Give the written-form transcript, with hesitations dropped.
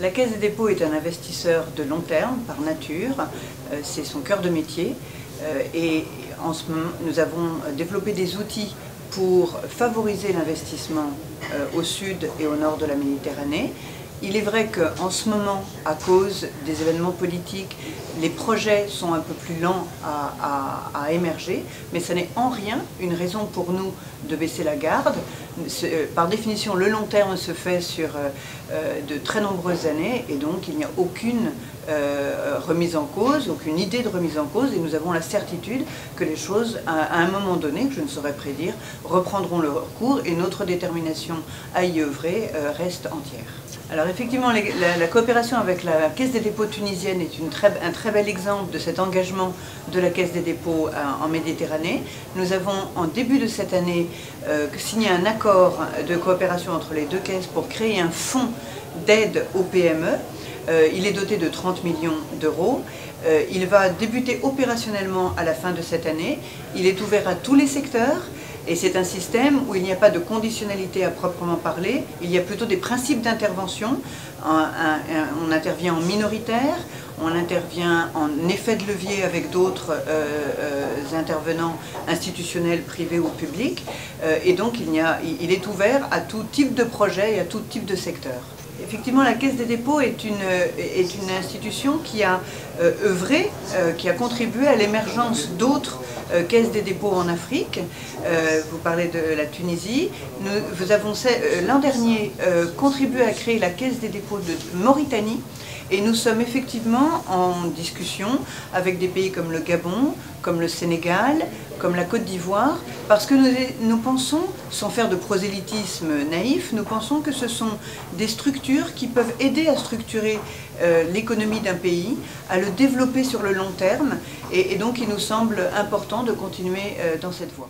La Caisse des dépôts est un investisseur de long terme par nature, c'est son cœur de métier et en ce moment nous avons développé des outils pour favoriser l'investissement au sud et au nord de la Méditerranée. Il est vrai qu'en ce moment, à cause des événements politiques, les projets sont un peu plus lents à émerger, mais ce n'est en rien une raison pour nous de baisser la garde. Par définition, le long terme se fait sur de très nombreuses années et donc il n'y a aucune remise en cause, aucune idée de remise en cause, et nous avons la certitude que les choses, à un moment donné, que je ne saurais prédire, reprendront leur cours et notre détermination à y œuvrer reste entière. Alors effectivement, la coopération avec la Caisse des dépôts tunisienne est un très bel exemple de cet engagement de la Caisse des dépôts en Méditerranée. Nous avons, en début de cette année, signé un accord de coopération entre les deux caisses pour créer un fonds d'aide aux PME. Il est doté de 30 millions d'euros. Il va débuter opérationnellement à la fin de cette année. Il est ouvert à tous les secteurs. Et c'est un système où il n'y a pas de conditionnalité à proprement parler, il y a plutôt des principes d'intervention. On intervient en minoritaire, on intervient en effet de levier avec d'autres intervenants institutionnels, privés ou publics. Et donc il est ouvert à tout type de projet et à tout type de secteur. Effectivement, la Caisse des dépôts est une institution qui a œuvré, qui a contribué à l'émergence d'autres caisses des dépôts en Afrique. Vous parlez de la Tunisie. Nous avons l'an dernier contribué à créer la Caisse des dépôts de Mauritanie. Et nous sommes effectivement en discussion avec des pays comme le Gabon, comme le Sénégal, comme la Côte d'Ivoire, parce que nous pensons, sans faire de prosélytisme naïf, nous pensons que ce sont des structures qui peuvent aider à structurer l'économie d'un pays, à le développer sur le long terme, et donc il nous semble important de continuer dans cette voie.